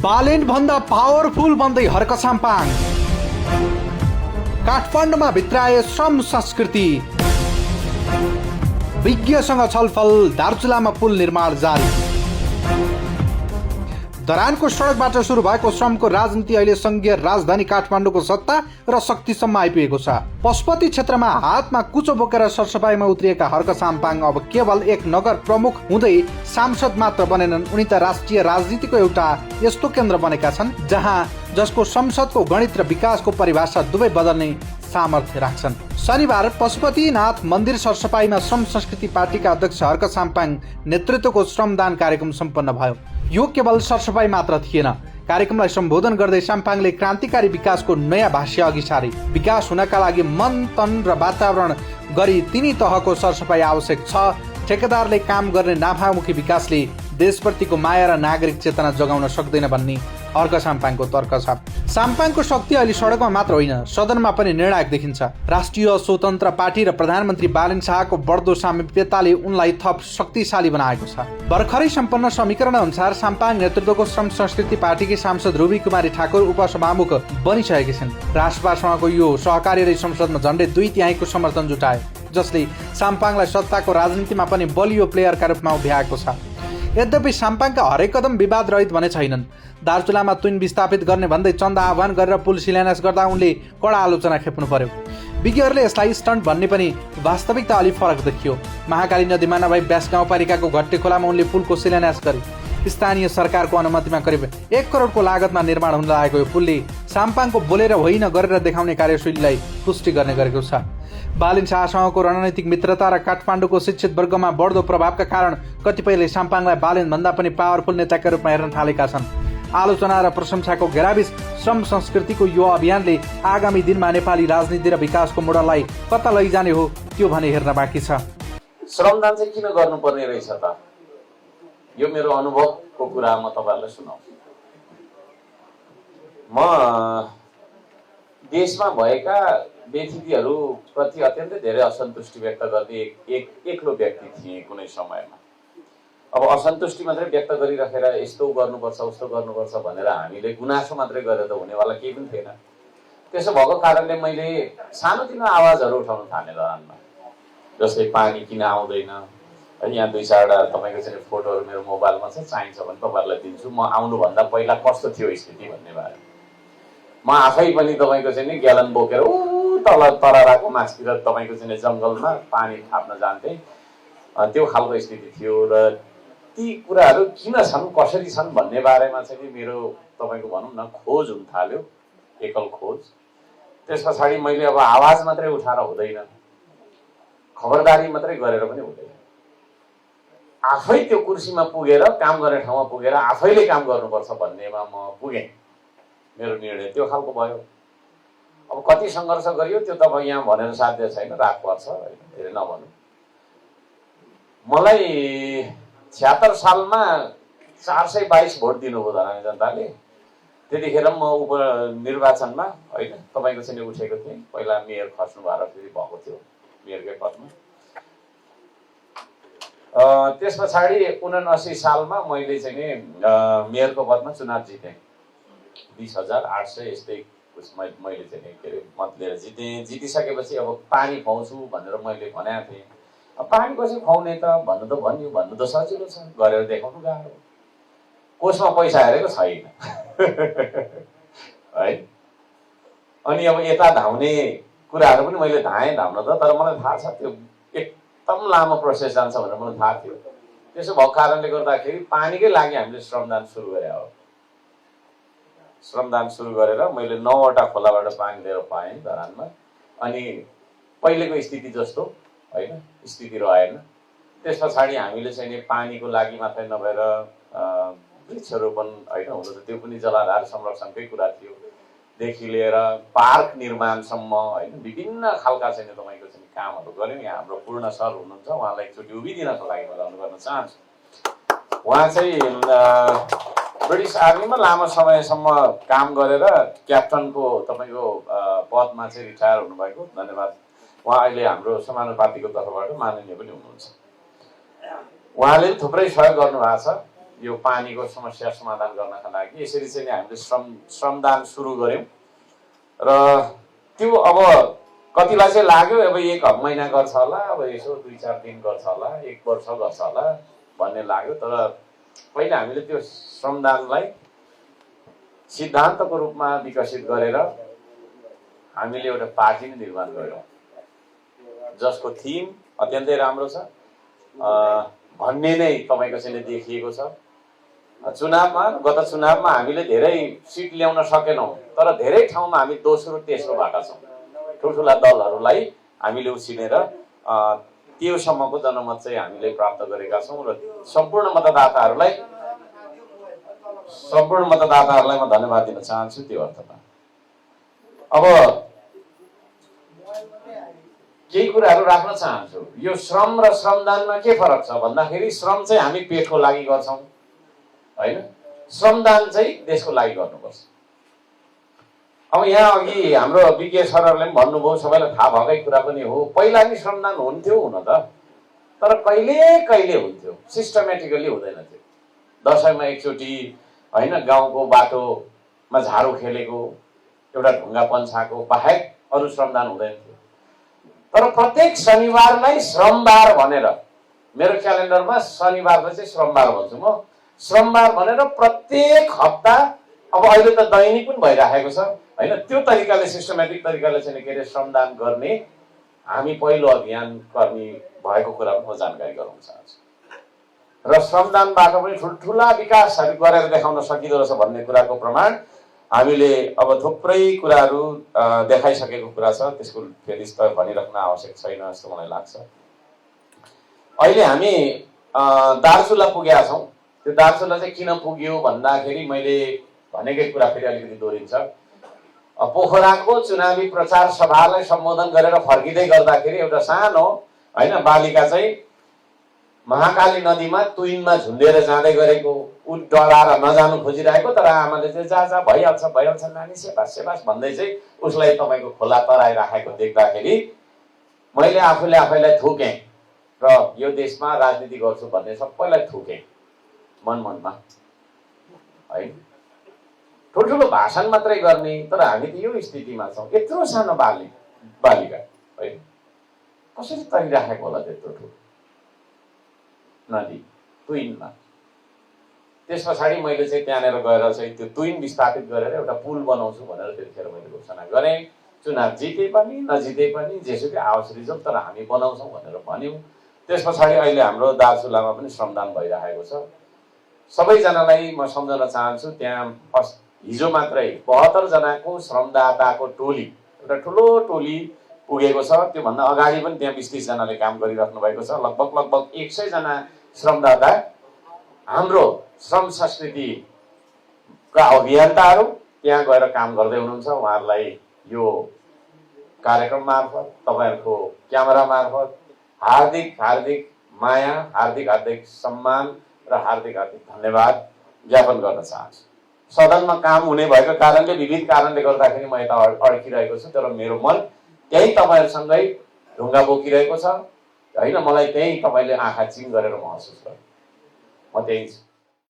बालेन भन्दा पावरफुल बन्दै हर्क साम्पाङ। काठमाडौँमा भित्राए श्रम संस्कृति। विज्ञसँग छलफल, दार्चुलामा पुल निर्माण जारी। धरानको सडकबाट सुरु भएको श्रमको राजनीति अहिले संघीय राजधानी काठमाडौँको सत्ता र शक्तिसम्म आइपुगेको छ। पशुपति क्षेत्रमा हातमा कुचो बोकेर सरसफाइमा उत्रिएका हर्क साम्पाङ अब केवल एक नगर प्रमुख हुँदै सांसद मात्र बनेनन्, उनी त राष्ट्रिय राजनीतिको एउटा यस्तो केन्द्र बनेका छन् जसको संसदको गणित र विकासको परिभाषा दुवै बदल्ने सामर्थ्य राख्छन्। शनिबार पशुपतिनाथ मन्दिर सरसफाइमा श्रम संस्कृति पार्टीका अध्यक्ष हर्क साम्पाङ नेतृत्वको श्रमदान कार्यक्रम सम्पन्न भयो। यो केवल सरसफाइ मात्र थिएन। कार्यक्रमलाई सम्बोधन गर्दै साम्पाङले क्रान्तिकारी विकासको नयाँ भाष्य अघि सारे। विकास हुनका लागि मन, तन र वातावरण गरी तिनी तहको सरसफाइ आवश्यक छ। ठेकेदारले काम गर्ने नाफामुखी विकासले देशप्रतिको माया र नागरिक चेतना जगाउन सक्दैन भन्ने हर्क साम्पाङको तर्क छ। साम्पाङको शक्ति अहिले सडकमा मात्र होइन, सदनमा पनि निर्णायक देखिन्छ। राष्ट्रिय स्वतन्त्र पार्टी र प्रधानमन्त्री बालेन शाहको बढ्दो सामिप्यताले उनलाई थप शक्तिशाली बनाएको छ। भर्खरै सम्पन्न समीकरण अनुसार साम्पाङ नेतृत्वको श्रम संस्कृति पार्टीकी सांसद रुबी कुमारी ठाकुर उपसभामुख बनिसकेकी छिन्। राष्ट्रपार्टीसँगको यो सहकार्यले संसदमा झण्डै 2/3 समर्थन जुटायो, जसले साम्पाङलाई सत्ताको राजनीतिमा पनि बलियो प्लेयरका रूपमा उभ्याएको छ। यद्यपि साम्पाङका हरेक कदम विवाद रहित भने छैनन्। दार्चुलामा तुन विस्थापित गर्ने भन्दै चन्दा आह्वान गरेर पुल शिलान्यास गर्दा उनले कडा आलोचना खेप्नु पर्यो। विज्ञहरूले यसलाई स्टन्ट भन्ने पनि वास्तविकता अलि फरक देखियो। महाकाली नदीमा नभई ब्यास गाउँपालिकाको घट्टे खोलामा उनले पुलको शिलान्यास गरे। स्थानीय सरकारको अनुमतिमा करिब 1 करोडको लागतमा निर्माण हुन लागेको यो पुलले साम्पाङको बोलेर होइन गरेर देखाउने कार्यशैलीलाई पुष्टि गर्ने गरेको छ। बालेन शाहसँगको रणनीतिक मित्रता र काठमाडौँको शिक्षित वर्गमा बढ्दो प्रभावका कारण कतिपयले साम्पाङलाई बालेन भन्दा पनि पावरफुल नेताका रूपमा हेर्न थालेका छन्। आलोचना र प्रशंसाको घेराबीच श्रम संस्कृतिको यो अभियानले आगामी दिनमा नेपाली राजनीति र विकासको मोडललाई कता लैजाने हो त्यो भने हेर्न बाँकी छ। श्रमदान चाहिँ किन गर्नुपर्ने रहेछ त? यो मेरो अनुभवको कुरा म तपाईँहरूलाई सुनाउँछु। म देशमा भएका व्यक्तिहरू प्रति अत्यन्तै धेरै असन्तुष्टि व्यक्त गर्ने एक्लो व्यक्ति थिएँ कुनै समयमा। अब असन्तुष्टि मात्रै व्यक्त गरिराखेर यस्तो गर्नुपर्छ उस्तो गर्नुपर्छ भनेर हामीले गुनासो मात्रै गरेर त हुनेवाला केही पनि थिएन। त्यसो भएको कारणले मैले सानोतिनो आवाजहरू उठाउन थालेँ धरानमा, जस्तै पानी किन आउँदैन। यहाँ 2-4वटा तपाईँको चाहिँ फोटोहरू मेरो मोबाइलमा छ, चाहिन्छ भने तपाईँहरूलाई दिन्छु। म आउनुभन्दा पहिला कस्तो थियो स्थिति भन्ने बारे म आफै पनि तपाईँको चाहिँ नि ग्यालन बोकेर तल तराराको माछतिर तपाईँको चाहिँ जङ्गलमा पानी थाप्न जान्थेँ। त्यो खालको स्थिति थियो र ती कुराहरू किन छन्, कसरी छन् भन्ने बारेमा चाहिँ मेरो तपाईँको भनौँ न खोज हुन थाल्यो, एकल खोज। त्यस पछाडि मैले अब आवाज मात्रै उठाएर हुँदैन, खबरदारी मात्रै गरेर पनि हुँदैन। आफै त्यो कुर्सीमा पुगेर, काम गर्ने ठाउँमा पुगेर आफैले काम गर्नुपर्छ भन्नेमा म पुगेँ। मेरो निर्णय त्यो खालको भयो। अब कति सङ्घर्ष गरियो त्यो त अब यहाँ भनेर साध्य छैन, रात पर्छ होइन, धेरै नभनौँ। मलाई 76 सालमा 422 भोट दिनुभयो धरानी जनताले। त्यतिखेर म उपनिर्वाचनमा होइन तपाईँको चाहिँ उठेको थिएँ। पहिला मेयर खस्नु भएर फेरि भएको थियो मेयरकै पदमा। त्यस पछाडि 79 सालमा मैले चाहिँ नि मेयरको पदमा चुनाव जितेँ। 20,800 यस्तै मैले चाहिँ के अरे मत लिएर जितेँ। जितिसकेपछि अब पानी खुवाउँछु भनेर मैले भनेको थिएँ। अब पानी कसरी खुवाउने त भन्नु त भन्यो, भन्नु त सजिलो छ, गरेर देखाउनु गाह्रो। कोषमा पैसा हेरेको छैन है। अनि अब यता धाउने कुराहरू पनि मैले धाएँ धाउन त, तर मलाई थाहा छ त्यो एकदम लामो प्रोसेस जान्छ भनेर मलाई थाहा थियो। त्यसो भएको कारणले गर्दाखेरि पानीकै लागि हामीले श्रमदान सुरु गरे हो। श्रमदान सुरु गरेर मैले 9वटा खोलाबाट पानी लिएर पाएँ धरानमा। अनि पहिलेको स्थिति जस्तो होइन स्थिति रहेन। त्यस पछाडि हामीले चाहिँ नि पानीको लागि मात्रै नभएर वृक्षरोपण होइन हुन त त्यो पनि जलाधार संरक्षणकै कुरा थियो देखि लिएर पार्क निर्माणसम्म होइन विभिन्न खालका चाहिँ तपाईँको चाहिँ कामहरू गऱ्यौँ। यहाँ हाम्रो पूर्ण सर हुनुहुन्छ, उहाँलाई एकचोटि उभिदिनको लागि मैले अनुरोध गर्न चाहन्छु। उहाँ चाहिँ ब्रिटिस आर्मीमा लामो समयसम्म काम गरेर क्याप्टनको तपाईँको पदमा चाहिँ रिटायर हुनुभएको, धन्यवाद। उहाँ अहिले हाम्रो समानुपातिको तर्फबाट माननीय पनि हुनुहुन्छ। उहाँले थुप्रै सहयोग गर्नुभएको छ। यो पानीको समस्या समाधान गर्नका लागि यसरी चाहिँ नि हामीले श्रमदान सुरु गऱ्यौँ र त्यो अब कतिलाई चाहिँ लाग्यो अब 1 महिना गर्छ होला, अब यसो 2-4 दिन गर्छ होला, 1 वर्ष गर्छ होला भन्ने लाग्यो। तर पहिला हामीले त्यो श्रमदानलाई सिद्धान्तको रूपमा विकसित गरेर हामीले एउटा पार्टी नै निर्माण गर्यौँ जसको थिम अत्यन्तै राम्रो छ भन्ने नै तपाईँको चाहिँ देखिएको छ। गत चुनावमा हामीले धेरै सिट ल्याउन सकेनौँ, तर धेरै ठाउँमा हामी दोस्रो तेस्रो भएका छौँ। ठुल्ठुला दलहरूलाई हामीले उछिनेर त्योसम्मको जनमत चाहिँ हामीले प्राप्त गरेका छौँ र सम्पूर्ण मतदाताहरूलाई म धन्यवाद दिन चाहन्छु त्यो अर्थमा। अब केही कुराहरू राख्न चाहन्छु। यो श्रम र श्रमदानमा के फरक छ भन्दाखेरि श्रम चाहिँ हामी पेटको लागि गर्छौँ होइन, श्रमदान चाहिँ देशको लागि गर्नुपर्छ। अब यहाँ अघि हाम्रो विज्ञ सरहरूले पनि भन्नुभयो, सबैलाई थाहा भएकै कुरा पनि हो, पहिला नि श्रमदान हुन्थ्यो हुन त, तर कहिले कहिले हुन्थ्यो, सिस्टमेटिकली हुँदैन थियो। दसैँमा एकचोटि होइन, गाउँको बाटोमा झाडु खेलेको, एउटा ढुङ्गा पन्छाएको बाहेक अरू श्रमदान हुँदैन थियो। तर प्रत्येक शनिबारलाई श्रमबार भनेर मेरो क्यालेन्डरमा शनिबारलाई चाहिँ श्रमबार भन्छु म, श्रमबार भनेर प्रत्येक हप्ता, अब अहिले त दैनिक पनि भइराखेको छ होइन, त्यो तरिकाले सिस्टमेटिक तरिकाले चाहिँ के अरे श्रमदान गर्ने हामी पहिलो अभियान कर्मी भएको कुरा पनि म जानकारी गराउन चाहन्छु। र श्रमदानबाट पनि ठुल्ठुला विकासहरू गरेर देखाउन सकिँदो रहेछ भन्ने कुराको प्रमाण हामीले अब थुप्रै कुराहरू देखाइसकेको कुरा छ, त्यसको फेरि त भनिराख्न आवश्यक छैन जस्तो मलाई लाग्छ। अहिले हामी दार्चुला पुगेका छौँ। त्यो दार्चुला चाहिँ किन पुग्यो भन्दाखेरि मैले भनेकै कुरा फेरि अलिकति दोहोरिन्छ। पोखराको चुनावी प्रचार सभालाई सम्बोधन गरेर फर्किँदै गर्दाखेरि एउटा सानो होइन बालिका चाहिँ महाकाली नदीमा तुइनमा झुन्डेर जाँदै गरेको, ऊ डराएर नजानु खोजिरहेको, तर आमाले चाहिँ जा भइहाल्छ नानी सेबास भन्दै चाहिँ उसलाई तपाईँको खोला तराइराखेको देख्दाखेरि मैले आफूले आफैलाई थुकेँ र यो देशमा राजनीति गर्छु भन्ने सबैलाई थुकेँ मनमा है। ठुल्ठुलो भाषण मात्रै गर्ने, तर हामी त यो स्थितिमा छौँ। यत्रो सानो बालिका है, कसरी तरिराखेको होला त्यत्रो ठुलो नदी तुइनमा। त्यस पछाडि मैले चाहिँ त्यहाँनिर गएर चाहिँ त्यो तुइन विस्थापित गरेर एउटा पुल बनाउँछु भनेर त्यतिखेर मैले घोषणा गरेँ। चुनाव जिते पनि नजिते पनि जेसुकै आओस् रिजल्ट, तर हामी बनाउँछौँ भनेर भन्यौँ। त्यस पछाडि अहिले हाम्रो दार्चुलामा पनि श्रमदान भइरहेको छ। सबैजनालाई म सम्झाउन चाहन्छु, त्यहाँ हिजो मात्रै 72 जनाको श्रमदाताको टोली, एउटा ठुलो टोली पुगेको छ। त्योभन्दा अगाडि पनि त्यहाँ 20-30 जनाले काम गरिराख्नु भएको छ। लगभग 100 जना श्रमदाता हाम्रो श्रम संस्कृतिका अभियन्ताहरू त्यहाँ गएर काम गर्दै हुनुहुन्छ। उहाँहरूलाई यो कार्यक्रम मार्फत, तपाईँहरूको क्यामेरा मार्फत हार्दिक माया, हार्दिक सम्मान र हार्दिक धन्यवाद ज्ञापन गर्न चाहन्छु। सदनमा काम हुने भएको कारणले, विविध कारणले गर्दाखेरि म यता अड्किरहेको छु, तर मेरो मन त्यही तपाईँहरूसँगै ढुङ्गा बोकिरहेको छ होइन। मलाई त्यही तपाईँले आँखा चिम गरेर महसुस गर्छु, म त्यही छु।